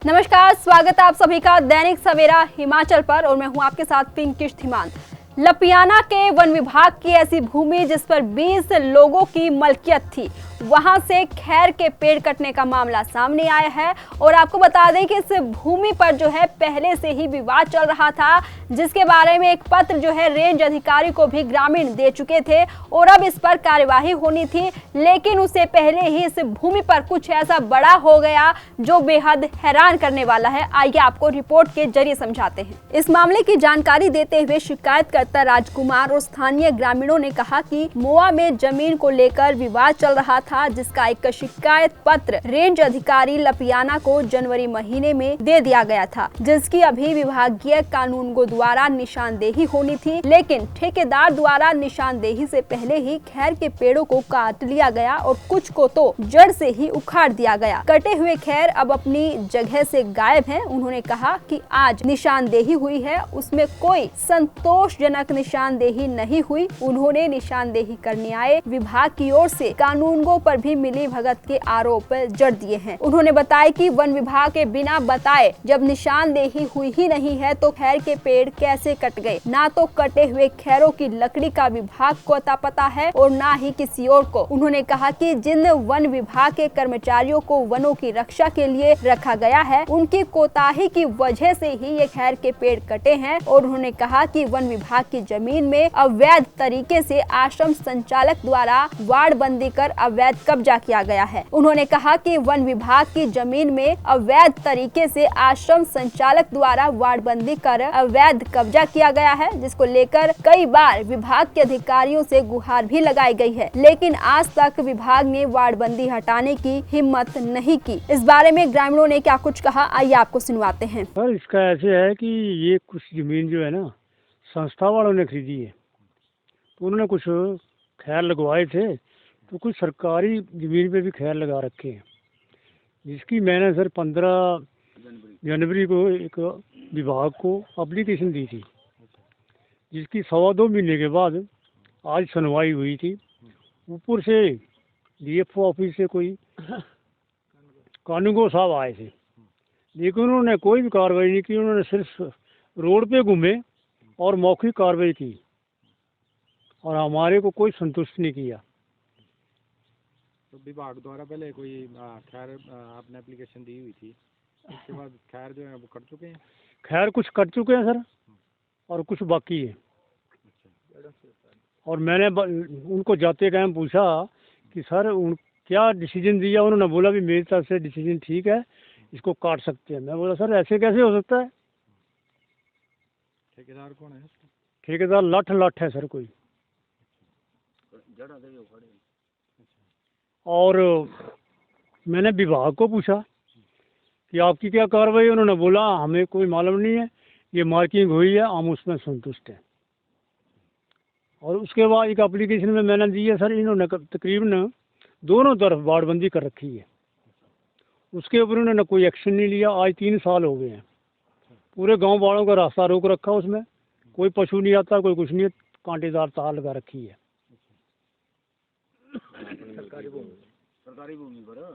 नमस्कार, स्वागत है आप सभी का दैनिक सवेरा हिमाचल पर और मैं हूं आपके साथ पिंकिश धीमान। लपियाना के वन विभाग की ऐसी भूमि जिस पर 20 लोगों की मलकियत थी, वहां से खैर के पेड़ कटने का मामला सामने आया है। और आपको बता दें कि इस भूमि पर जो है पहले से ही विवाद चल रहा था, जिसके बारे में एक पत्र जो है रेंज अधिकारी को भी ग्रामीण दे चुके थे और अब इस पर कार्यवाही होनी थी। लेकिन उससे पहले ही इस भूमि पर कुछ ऐसा बड़ा हो गया जो बेहद हैरान करने वाला है। आइए आपको रिपोर्ट के जरिए समझाते हैं। इस मामले की जानकारी देते हुए शिकायतकर्ता राजकुमार और स्थानीय ग्रामीणों ने कहा कि मोआ में जमीन को लेकर विवाद चल रहा था, जिसका एक शिकायत पत्र रेंज अधिकारी लपियाना को जनवरी महीने में दे दिया गया था, जिसकी अभी विभागीय कानूनगो द्वारा निशानदेही होनी थी। लेकिन ठेकेदार द्वारा निशानदेही से पहले ही खैर के पेड़ों को काट लिया गया और कुछ को तो जड़ से ही उखाड़ दिया गया। कटे हुए खैर अब अपनी जगह से गायब हैं। उन्होंने कहा कि आज निशानदेही हुई है, उसमें कोई संतोषजनक निशानदेही नहीं हुई। उन्होंने निशानदेही करने आए विभाग की ओर से कानूनगो पर भी मिली भगत के आरोप जड़ दिए हैं। उन्होंने बताया कि वन विभाग के बिना बताए जब निशानदेही हुई ही नहीं है तो खैर के पेड़ कैसे कट गए। ना तो कटे हुए खैरों की लकड़ी का विभाग को अता पता है और ना ही किसी और को। उन्होंने कहा कि जिन वन विभाग के कर्मचारियों को वनों की रक्षा के लिए रखा गया है, उनकी कोताही की वजह से ही ये खैर के पेड़ कटे हैं। और उन्होंने कहा कि वन विभाग की जमीन में अवैध तरीके से आश्रम संचालक द्वारा वार्ड बंदी कर अवैध कब्जा किया गया है। उन्होंने कहा कि वन विभाग की जमीन में अवैध तरीके से आश्रम संचालक द्वारा वार्ड बंदी कर अवैध कब्जा किया गया है, जिसको लेकर कई बार विभाग के अधिकारियों से गुहार भी लगाई गई है, लेकिन आज तक विभाग ने वार्ड बंदी हटाने की हिम्मत नहीं की। इस बारे में ग्रामीणों ने क्या कुछ कहा, आइए आपको सुनवाते हैं। सर, इसका ऐसे है कि ये कुछ जमीन जो है ना संस्था वालों ने खरीदी है, तो उन्होंने कुछ खैर लगवाए थे, तो कुछ सरकारी ज़मीन पे भी खैर लगा रखे हैं, जिसकी मैंने सर 15 जनवरी को एक विभाग को एप्लीकेशन दी थी, जिसकी 2.25 महीने के बाद आज सुनवाई हुई थी। ऊपर से डीएफओ ऑफिस से कोई कानूनगो साहब आए थे, लेकिन उन्होंने कोई भी कार्रवाई नहीं की। उन्होंने सिर्फ रोड पे घूमे और मौखिक कार्रवाई की और हमारे को कोई संतुष्ट नहीं किया। तो विभाग द्वारा पहले कोई खैर आपने एप्लीकेशन दी हुई थी, उसके बाद खैर जो है वो कट चुके हैं? खैर कुछ कट चुके हैं सर और कुछ बाकी है। और मैंने उनको जाते टाइम पूछा कि सर उन क्या डिसीजन दिया। उन्होंने बोला भी मेरी तरफ से डिसीजन ठीक है, इसको काट सकते हैं। मैं बोला सर ऐसे कैसे हो सकता है। ठेकेदार कौन है? ठेकेदार लठ है सर कोई। और मैंने विभाग को पूछा कि आपकी क्या कार्रवाई है। उन्होंने बोला हमें कोई मालूम नहीं है, ये मार्किंग हुई है, हम उसमें संतुष्ट हैं। और उसके बाद एक एप्लीकेशन में मैंने दी है सर, इन्होंने तकरीबन दोनों तरफ बाड़बंदी कर रखी है, उसके ऊपर उन्होंने कोई एक्शन नहीं लिया। आज 3 साल हो गए हैं, पूरे गांव वालों का रास्ता रोक रखा, उसमें कोई पशु नहीं आता, कोई कुछ नहीं, कांटेदार तार लगा रखी है।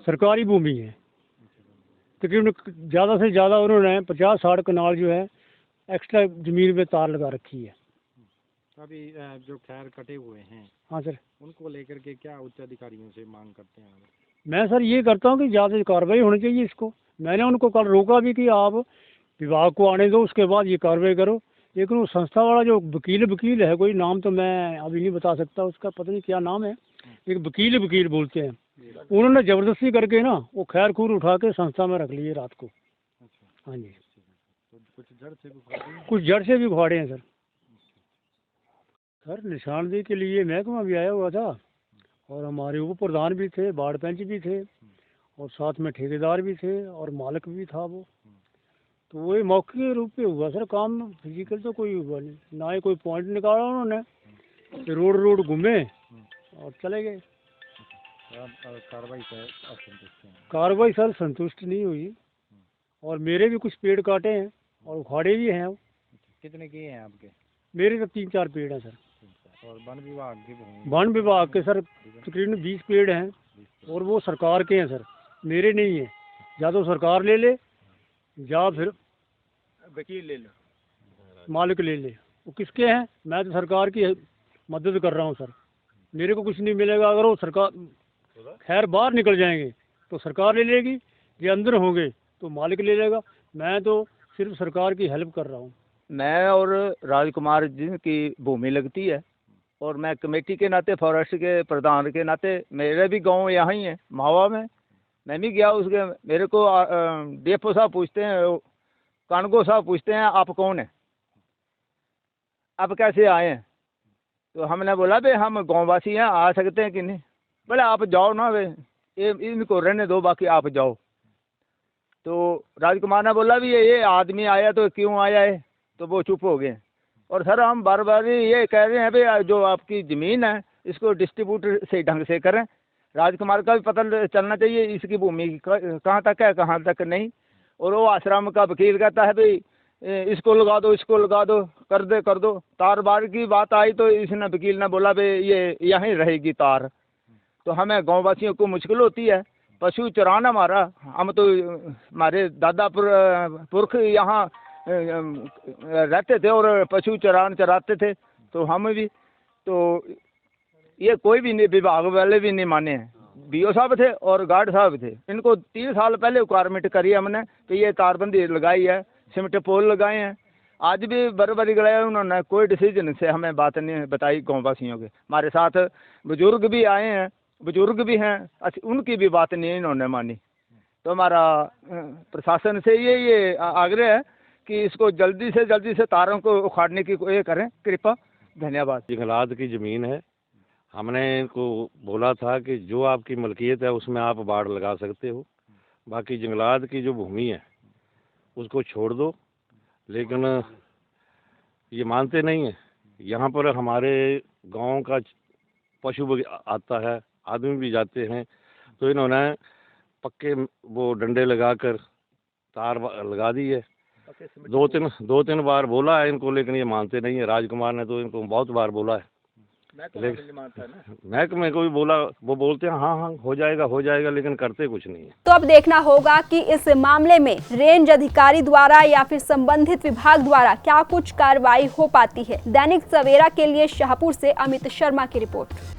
सरकारी भूमि है, तकरीबन ज़्यादा से ज़्यादा उन्होंने 50-60 कनाल जो है एक्स्ट्रा ज़मीन पे तार लगा रखी है। अभी जो खैर कटे हुए हैं, हाँ सर, उनको लेकर के क्या उच्च अधिकारियों से मांग करते हैं? मैं सर ये करता हूँ कि ज़्यादा कार्रवाई होनी चाहिए इसको। मैंने उनको कल रोका भी कि आप विभाग को आने दो, उसके बाद ये कार्रवाई करो। लेकिन वो संस्था वाला जो वकील है, कोई नाम तो मैं अभी नहीं बता सकता उसका, पता नहीं क्या नाम है, एक वकील बोलते हैं, उन्होंने ज़बरदस्ती करके ना वो खैर खूर उठा के संस्था में रख लिए रात को। हाँ जी, कुछ जड़ से भी उखाड़े हैं सर। सर निशानदेही के लिए महकमा भी आया हुआ था और हमारे उप प्रधान भी थे, वार्ड पंच भी थे और साथ में ठेकेदार भी थे और मालिक भी था वो। तो वही मौके रूप पे हुआ सर काम, फिजिकल तो कोई हुआ नहीं, ना ही कोई पॉइंट निकाला उन्होंने। रोड घूमे और चले गए। कार्रवाई सर संतुष्ट नहीं हुई और मेरे भी कुछ पेड़ काटे हैं और उखाड़े भी हैं। कितने किए हैं आपके? मेरे तो 3-4 पेड़ हैं सर। और वन विभाग के सर तकरीबन 20 पेड़ हैं और वो सरकार के हैं सर, मेरे नहीं है। या तो सरकार ले ले या फिर वकील ले लो। मालिक ले ले। वो किसके हैं? मैं तो सरकार की मदद कर रहा हूँ सर, मेरे को कुछ नहीं मिलेगा। अगर वो सरकार खैर बाहर निकल जाएंगे तो सरकार ले लेगी, ये अंदर होंगे तो मालिक ले लेगा। मैं तो सिर्फ सरकार की हेल्प कर रहा हूँ। मैं और राजकुमार जी की भूमि लगती है और मैं कमेटी के नाते, फॉरेस्ट के प्रधान के नाते, मेरे भी गांव यहाँ ही है मावा में। मैं भी गया उसके, मेरे को डीएफओ साहब पूछते हैं, कानगो साहब पूछते हैं आप कौन है, आप कैसे आए हैं। तो हमने बोला भाई हम गाँववासी हैं, आ सकते हैं कि नहीं। बोले आप जाओ ना, वे ये इनको रहने दो, बाकी आप जाओ। तो राजकुमार ने बोला भी ये आदमी आया तो क्यों आया है, तो वो चुप हो गए। और सर हम बार बार ये कह रहे हैं भाई जो आपकी ज़मीन है इसको डिस्ट्रीब्यूट सही ढंग से करें। राजकुमार का भी पता चलना चाहिए इसकी भूमि कहाँ तक है कहाँ तक नहीं। और वो आश्रम का वकील कहता है भाई इसको लगा दो, इसको लगा दो, कर दो। तार बार की बात आई तो इसने वकील ने बोला भाई ये यहीं रहेगी तार। तो हमें गाँववासियों को मुश्किल होती है। पशु चराना हमारा, हम तो हमारे दादा पुरख यहाँ रहते थे और पशु चराते थे, तो हम भी तो ये कोई भी नहीं, विभाग वाले भी नहीं माने हैं। बीओ साहब थे और गार्ड साहब थे, इनको 3 साल पहले रिक्वायरमेंट करी है हमने कि ये तारबंदी लगाई है, सीमेंट पोल लगाए हैं। आज भी बराबरी गलाया, उन्होंने कोई डिसीजन से हमें बात नहीं बताई गाँववासियों के। हमारे साथ बुजुर्ग भी आए हैं, बुजुर्ग भी हैं, उनकी भी बात नहीं इन्होंने मानी। तो हमारा प्रशासन से ये आग्रह है कि इसको जल्दी से तारों को उखाड़ने की ये करें कृपा। धन्यवाद। जंगलात की ज़मीन है, हमने इनको बोला था कि जो आपकी मलकियत है उसमें आप बाड़ लगा सकते हो, बाकी जंगलात की जो भूमि है उसको छोड़ दो। लेकिन ये मानते नहीं है। यहाँ पर हमारे गांव का पशु भी आता है, आदमी भी जाते हैं, तो इन्होंने पक्के वो डंडे लगाकर तार लगा दी है। 2-3 बार बोला है इनको, लेकिन ये मानते नहीं है। राजकुमार ने तो इनको बहुत बार बोला है, महकमे को भी बोला, वो बोलते हैं हाँ हो जाएगा, लेकिन करते कुछ नहीं है। तो अब देखना होगा कि इस मामले में रेंज अधिकारी द्वारा या फिर संबंधित विभाग द्वारा क्या कुछ कार्रवाई हो पाती है। दैनिक सवेरा के लिए शाहपुर से अमित शर्मा की रिपोर्ट।